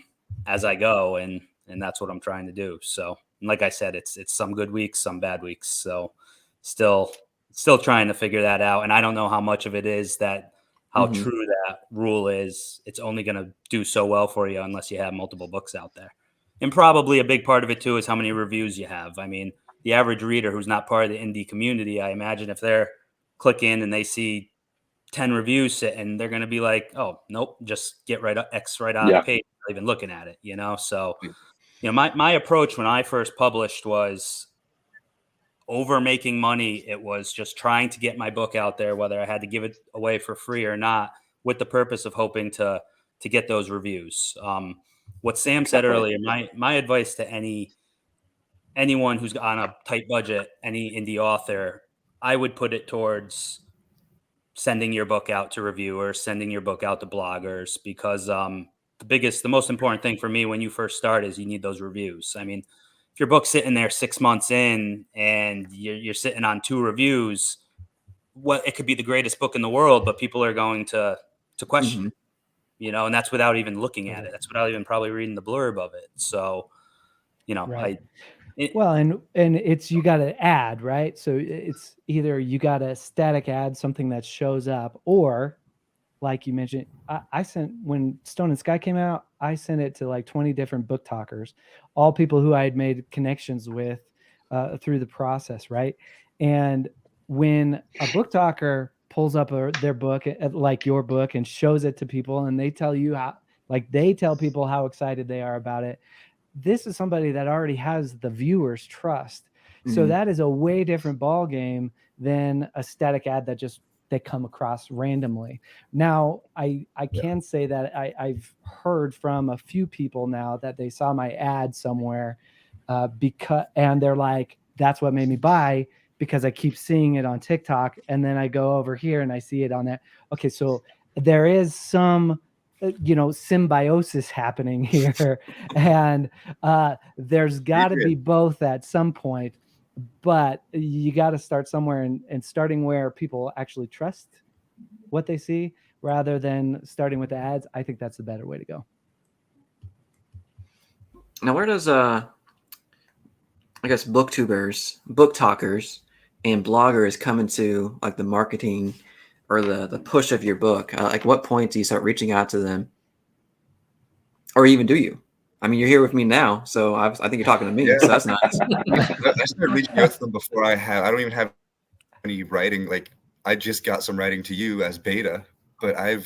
as I go. And that's what I'm trying to do. So, like I said, it's some good weeks, some bad weeks. So still trying to figure that out. And I don't know how much of it is how true that rule is. It's only going to do so well for you unless you have multiple books out there. And probably a big part of it too is how many reviews you have. I mean, the average reader who's not part of the indie community, I imagine if they're clicking and they see 10 reviews sitting, they're going to be like, oh, nope, just get X right out of the page, not even looking at it, So, my approach when I first published was over making money. It was just trying to get my book out there, whether I had to give it away for free or not, with the purpose of hoping to get those reviews. What Sam said earlier, my advice to anyone who's on a tight budget, any indie author, I would put it towards sending your book out to reviewers, sending your book out to bloggers, because the most important thing for me when you first start is you need those reviews. I mean, if your book's sitting there 6 months in and you're sitting on 2 reviews, it could be the greatest book in the world, but people are going to question it, and that's without even looking at it. That's without even probably reading the blurb of it. So, and it's, you got to add, right? So it's either you got a static ad, something that shows up, or like you mentioned, I sent, when Stone and Sky came out, I sent it to like 20 different book talkers, all people who I had made connections with through the process, right? And when a book talker pulls up their book, like your book, and shows it to people, and they tell you they tell people how excited they are about it, this is somebody that already has the viewer's trust. So that is a way different ball game than a static ad that they come across randomly. Now, I can say that I've heard from a few people now that they saw my ad somewhere and they're like, that's what made me buy, because I keep seeing it on TikTok, and then I go over here and I see it on that. Okay, so there is some symbiosis happening here, and there's got to be both at some point, but you got to start somewhere, and starting where people actually trust what they see rather than starting with the ads. I think that's the better way to go. Now, where does I guess booktubers, book talkers, and bloggers come into like the marketing or the push of your book? Like, what point do you start reaching out to them, or even do you? I mean, you're here with me now, so I think you're talking to me. So that's nice. I started reaching out to them before I don't even have any writing. Like, I just got some writing to you as beta, but I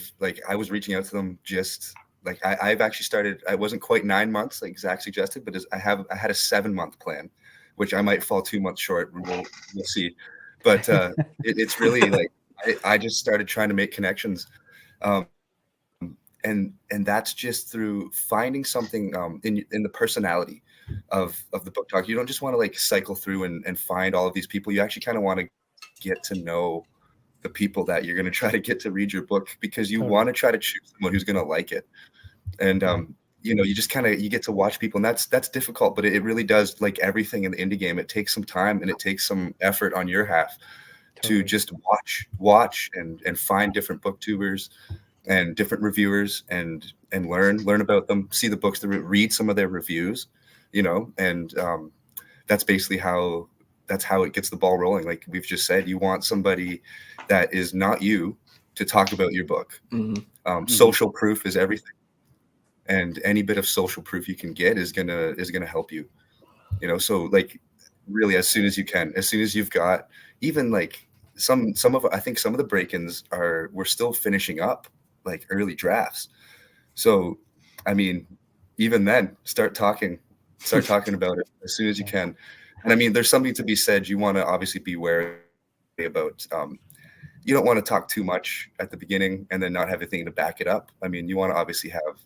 was reaching out to them just like I've actually started. I wasn't quite 9 months like Zach suggested, but I had a 7-month plan, which I might fall 2 months short. We'll see. But it's really like I just started trying to make connections. And that's just through finding something in the personality of the book talk. You don't just want to like cycle through and find all of these people. You actually kind of want to get to know the people that you're going to try to get to read your book, because you want to try to choose someone who's going to like it. And you just you get to watch people, and that's difficult, but it really does, like everything in the indie game, it takes some time and it takes some effort on your half to just watch and find different booktubers and different reviewers and learn about them, see the books, read some of their reviews, and that's basically how it gets the ball rolling. Like we've just said, you want somebody that is not you to talk about your book. Social proof is everything, and any bit of social proof you can get is gonna help you. So like really, as soon as you can, as soon as you've got even like some of I think some of the break-ins we're still finishing up like early drafts. So I mean, even then, start talking about it as soon as you can. And I mean, there's something to be said. You want to obviously be wary about you don't want to talk too much at the beginning and then not have anything to back it up. I mean, you want to obviously have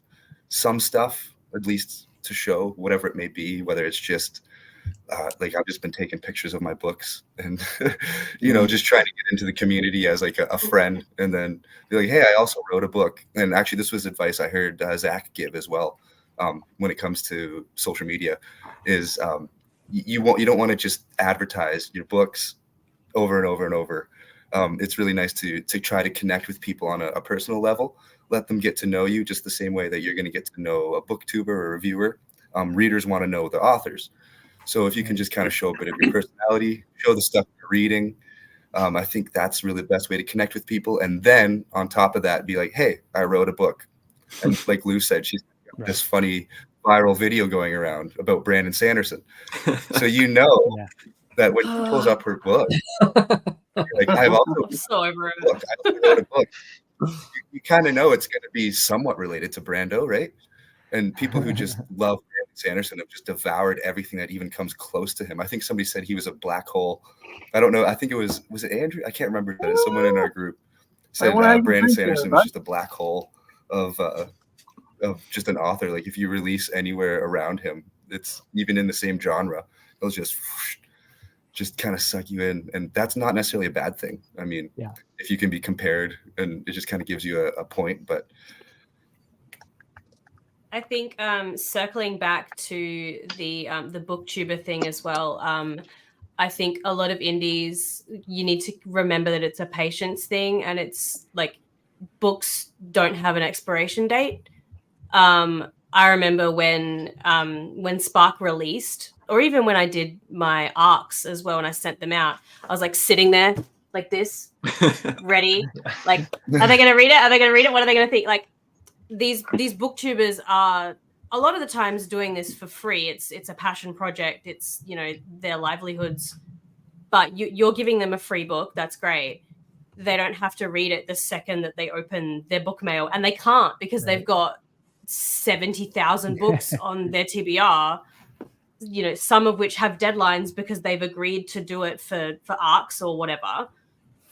some stuff at least to show, whatever it may be, whether it's just like I've just been taking pictures of my books and just trying to get into the community as like a friend, and then be like, hey, I also wrote a book. And actually this was advice I heard Zach give as well when it comes to social media is you don't want to just advertise your books over and over and over. It's really nice to try to connect with people on a personal level, let them get to know you just the same way that you're going to get to know a booktuber or a reviewer. Readers want to know the authors. So if you can just kind of show a bit of your personality, show the stuff you're reading, I think that's really the best way to connect with people. And then on top of that, be like, hey, I wrote a book. And like Lou said, she's got this funny viral video going around about Brandon Sanderson. So that when she pulls up her book, like I've also wrote a book. You kind of know it's going to be somewhat related to Brando, right? And people who just love Brandon Sanderson have just devoured everything that even comes close to him. I think somebody said he was a black hole. I don't know. I think was it Andrew? I can't remember. But someone in our group said Brandon Sanderson was just a black hole of just an author. Like if you release anywhere around him, it's even in the same genre, it'll just kind of suck you in. And that's not necessarily a bad thing. I mean, if you can be compared, and it just kind of gives you a point, but I think circling back to the booktuber thing as well, I think a lot of indies, you need to remember that it's a patience thing, and it's like books don't have an expiration date. I remember when Spark released, or even when I did my arcs as well, and I sent them out, I was like sitting there like this, ready. Like, are they going to read it? Are they going to read it? What are they going to think? Like, these booktubers are a lot of the times doing this for free. It's a passion project. It's, their livelihoods, but you're giving them a free book. That's great. They don't have to read it the second that they open their book mail, and they can't because they've got 70,000 books on their TBR, some of which have deadlines because they've agreed to do it for arcs or whatever.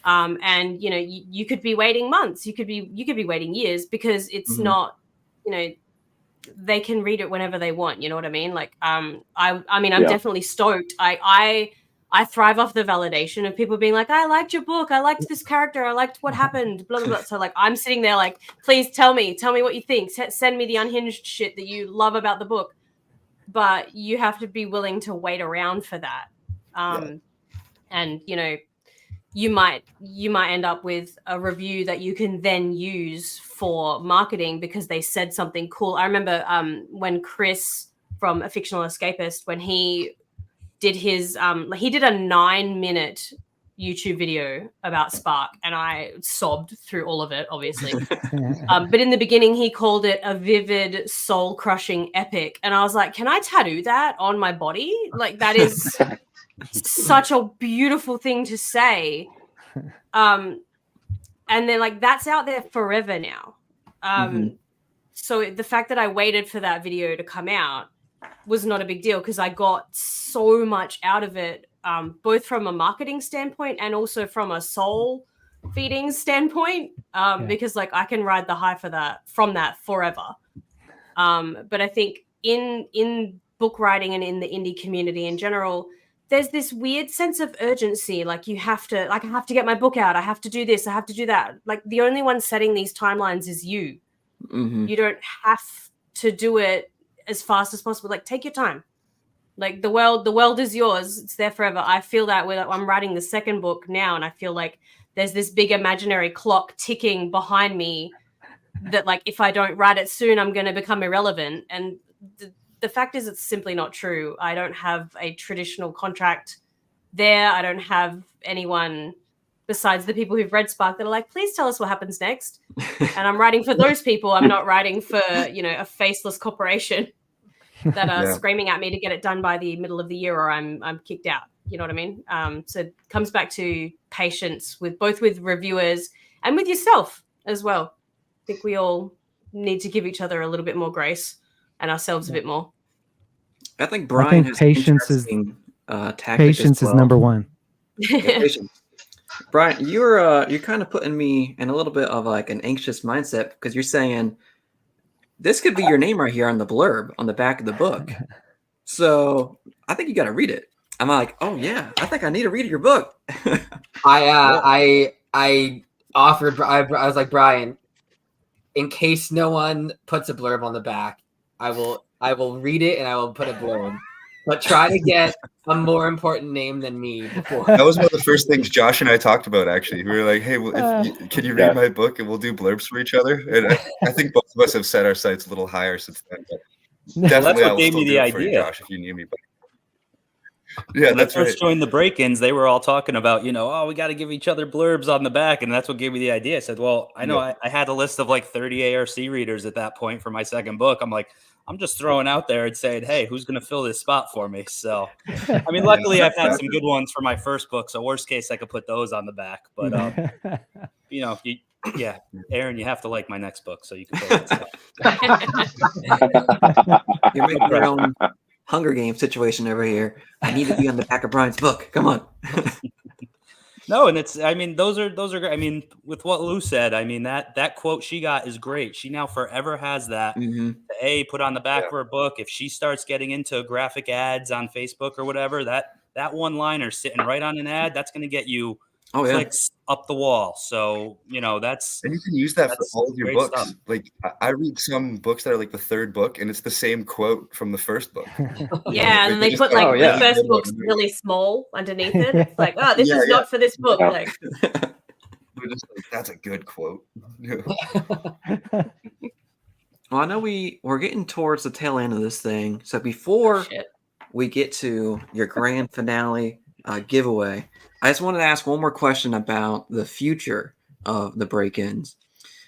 And you could be waiting months, you could be waiting years, because it's not, they can read it whenever they want. You know what I mean? Like, I'm definitely stoked. I thrive off the validation of people being like, I liked your book, I liked this character, I liked what happened, blah, blah, blah. So like, I'm sitting there like, please tell me what you think. Send me the unhinged shit that you love about the book. But you have to be willing to wait around for that. And, you might end up with a review that you can then use for marketing because they said something cool. I remember when Chris from A Fictional Escapist, when he did his he did a 9-minute YouTube video about Spark, and I sobbed through all of it, obviously. But in the beginning, he called it a vivid, soul-crushing epic, and I was like, can I tattoo that on my body? Like, that is such a beautiful thing to say. And then like, that's out there forever now. So the fact that I waited for that video to come out was not a big deal, because I got so much out of it, both from a marketing standpoint and also from a soul feeding standpoint, because like I can ride the high from that forever. But I think in book writing and in the indie community in general, there's this weird sense of urgency. Like, I have to get my book out. I have to do this. I have to do that. Like, the only one setting these timelines is you. You don't have to do it as fast as possible. Like, take your time. Like, the world is yours. It's there forever. I feel that I'm writing the second book now, and I feel like there's this big imaginary clock ticking behind me that, like, if I don't write it soon, I'm going to become irrelevant. And the fact is, it's simply not true. I don't have a traditional contract there. I don't have anyone besides the people who've read Spark that are like, please tell us what happens next. And I'm writing for those people. I'm not writing for, a faceless corporation that are screaming at me to get it done by the middle of the year, or I'm kicked out. You know what I mean? So it comes back to patience with both with reviewers and with yourself as well. I think we all need to give each other a little bit more grace and ourselves a bit more. I think Brian has patience is tactic as well. number one. Yeah, patience. Brian, you're kind of putting me in a little bit of like an anxious mindset because you're saying this could be your name right here on the blurb on the back of the book. So I think you got to read it. I'm like, oh yeah, I think I need to read your book. I offered. I was like, Brian, in case no one puts a blurb on the back, I will read it and I will put a blurb. But try to get a more important name than me before. That was one of the first things Josh and I talked about. Actually, we were like, "Hey, can you read my book and we'll do blurbs for each other?" And I think both of us have set our sights a little higher since then. But definitely, that's what gave me the idea, Josh. If you knew me, but yeah, when I first joined the break-ins, they were all talking about, we got to give each other blurbs on the back, and that's what gave me the idea. I said, well, I know I had a list of like 30 ARC readers at that point for my second book. I'm like, I'm just throwing out there and saying, hey, who's going to fill this spot for me? So, I mean, luckily I've had some good ones for my first book. So worst case, I could put those on the back. But, Aaron, you have to like my next book. So you can fill that. You're making your own Hunger Games situation over here. I need to be on the back of Brian's book. Come on. No, and those are great. I mean, with what Lou said, I mean, that quote she got is great. She now forever has that put on the back of her book. If she starts getting into graphic ads on Facebook or whatever, that one-liner sitting right on an ad, that's going to get you clicks up the wall. So, that's... And you can use that for all of your books. Stuff. Like, I read some books that are like the third book, and it's the same quote from the first book. Yeah, and they put like the first book's really small underneath it. It's like, oh, this is not for this book. Yeah. Like, we're just like, that's a good quote. Well, I know we're getting towards the tail end of this thing. So before we get to your grand finale giveaway, I just wanted to ask one more question about the future of the break-ins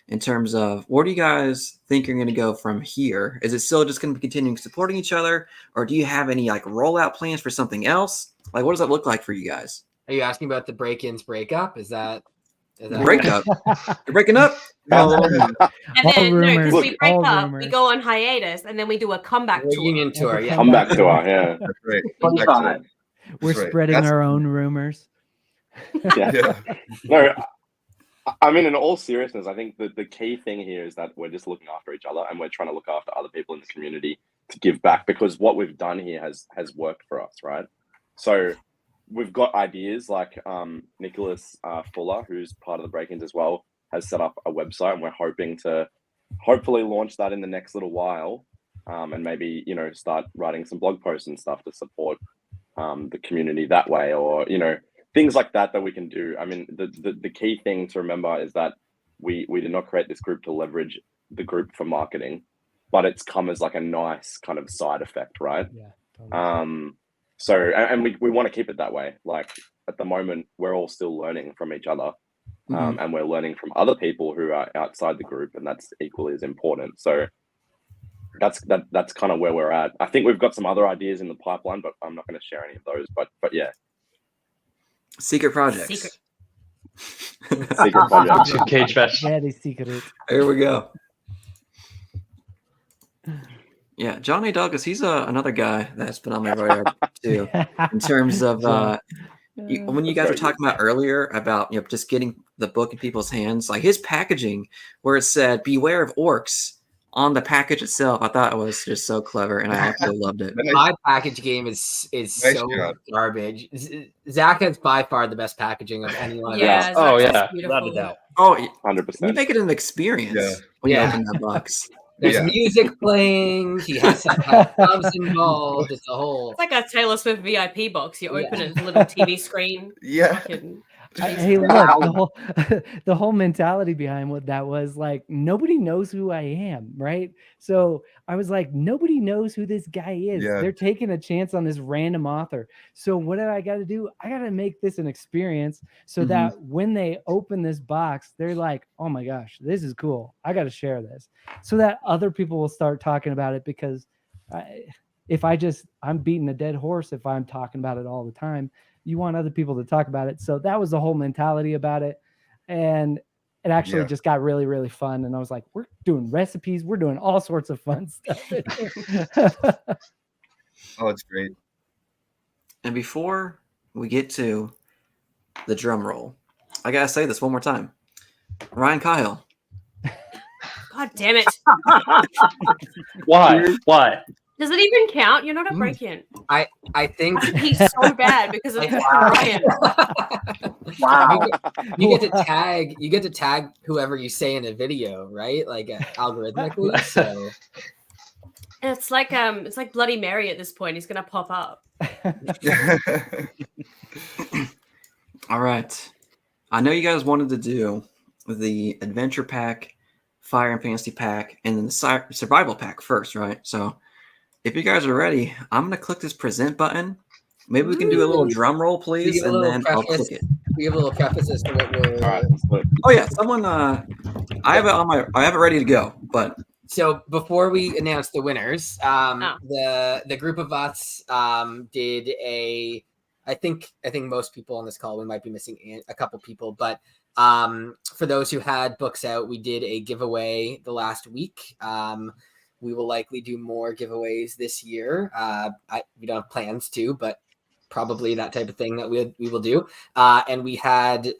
in terms of where do you guys think you're going to go from here? Is it still just going to be continuing supporting each other, or do you have any like rollout plans for something else? Like, what does that look like for you guys? Are you asking about the break-ins breakup? Is that breakup? You're breaking up? and then because we break up, we go on hiatus, and then we do a comeback reunion tour. Yeah, comeback tour. Yeah, that's right. We're spreading our own rumors. Yeah. No, I mean, in all seriousness, I think the key thing here is that we're just looking after each other and we're trying to look after other people in the community to give back, because what we've done here has worked for us, right? So we've got ideas like Nicholas Fuller, who's part of the break-ins as well, has set up a website, and we're hoping to hopefully launch that in the next little while, and maybe, start writing some blog posts and stuff to support the community that way, or, things like that we can do. I mean, the key thing to remember is that we did not create this group to leverage the group for marketing, but it's come as like a nice kind of side effect, right? Yeah. Totally. So, and we want to keep it that way. Like at the moment, we're all still learning from each other, and we're learning from other people who are outside the group, and that's equally as important. So that's kind of where we're at. I think we've got some other ideas in the pipeline, but I'm not going to share any of those. But yeah. Secret projects. Secret projects. Cage Fest. Very secret. There we go. Yeah, Johnny Douglas, he's another guy that's been on my radar too, in terms of when you guys were talking about earlier about just getting the book in people's hands, like his packaging where it said "Beware of orcs" on the package itself. I thought it was just so clever, and I absolutely loved it. My package game is nice so garbage. Zach has by far the best packaging of anyone. Yeah. Oh yeah. Without a doubt. Oh, 100%. You make it an experience when you open that box. There's music playing. He has to have subs involved. It's a whole. It's like a Taylor Swift VIP box. You open it, it's a little TV screen. Yeah. Hey, look, the whole mentality behind what that was, like, nobody knows who I am, right? So I was like, nobody knows who this guy is. Yeah. They're taking a chance on this random author. So what do I got to do? I got to make this an experience so that when they open this box, they're like, oh my gosh, this is cool. I got to share this so that other people will start talking about it, because I'm beating a dead horse if I'm talking about it all the time. you want other people to talk about it. So that was the whole mentality about it. And it actually just got really, really fun. And I was like, we're doing recipes. We're doing all sorts of fun stuff. Oh, it's great. And before we get to the drum roll, I gotta say this one more time. Ryan Kyle. God damn it. Why? Why? Does it even count? You're not a break-in. I think He's so bad because of Ryan. Wow. you get to tag whoever you say in a video, right? Like algorithmically. So It's like Bloody Mary at this point. He's gonna pop up. All right. I know you guys wanted to do the adventure pack, fire and fantasy pack, and then the survival pack first, right? So if you guys are ready, I'm going to click this present button. Maybe we can do a little drum roll, please, and then I'll click it. We have a little preface as to what we're. All right, let's do it. Oh yeah, someone. I have it ready to go, but So before we announce the winners, the group of us did a. I think most people on this call, we might be missing a couple people, but for those who had books out, we did a giveaway the last week. We will likely do more giveaways this year. We don't have plans to, but probably that type of thing that we will do. And we had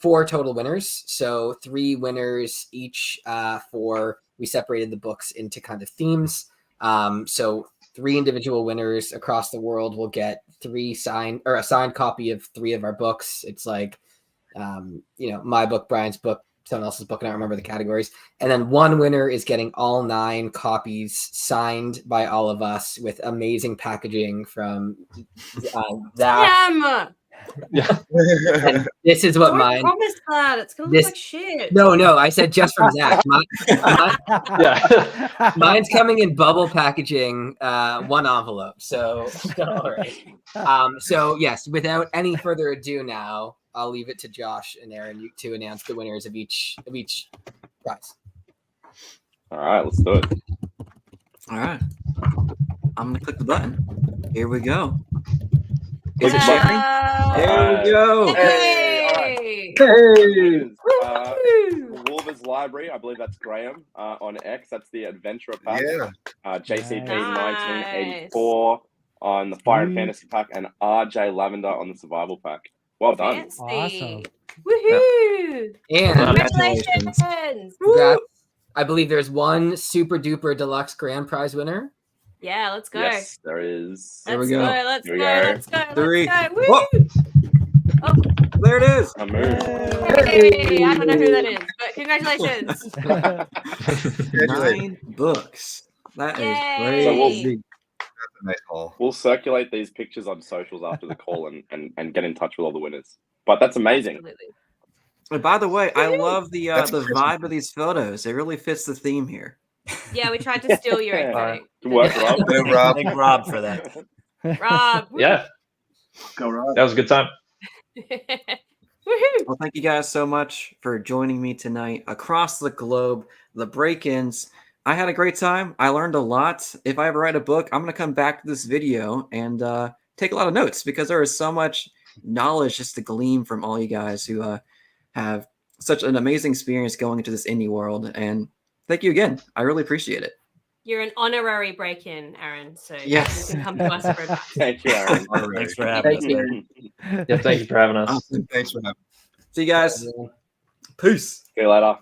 4 total winners. So 3 winners each we separated the books into kind of themes. So 3 individual winners across the world will get a signed copy of 3 of our books. It's like, my book, Brian's book, someone else's book, and I don't remember the categories. And then 1 winner is getting all 9 copies signed by all of us with amazing packaging from Zach. Damn! And this is what mine. Promise that it's gonna look like shit. No, I said just from Zach. Mine's coming in bubble packaging, 1 envelope. So all right. So yes, without any further ado, now I'll leave it to Josh and Aaron to announce the winners of each prize. All right, let's do it. all right. I'm gonna click the button. Here we go. Is it There we go. Hey! Wolver's Library, I believe that's Graham on X. That's the Adventurer pack. Yeah. JCP Nice. 1984 on the Fire and Fantasy pack, and RJ Lavender on the Survival pack. Well done. Fancy. Awesome. Woohoo! And Congratulations! congrats. I believe there's 1 super duper deluxe grand prize winner. Yeah, let's go. Yes, there is. There we Let's go. go. Let's Here go. we go. Let's go. 3. Let's go. Whoa. Woo! There it is. A move. Hey, I don't know who that is, but congratulations. 9 books. That is Yay. great. So That's a nice haul. We'll circulate these pictures on socials after the call and get in touch with all the winners. But that's amazing. Absolutely. And by the way, I love the That's the Christmas. vibe of these photos. It really fits the theme here. Yeah, we tried to steal your aesthetic. Good work, Rob. Hey, Rob. Thank Rob for that. Rob. Yeah, Go, Rob. that was a good time. Woohoo! Well, thank you guys so much for joining me tonight across the globe. The break-ins. I had a great time. I learned a lot. If I ever write a book, I'm going to come back to this video and take a lot of notes because there is so much knowledge just to glean from all you guys who have such an amazing experience going into this indie world. And thank you again. I really appreciate it. You're an honorary break-in, Aaron. So Yes. you can come to us for advice. Thank you, Aaron. Thanks for having us. Thank you. Yeah, thank you for having us. Awesome. Thanks for having me. See you guys. Peace. See you later.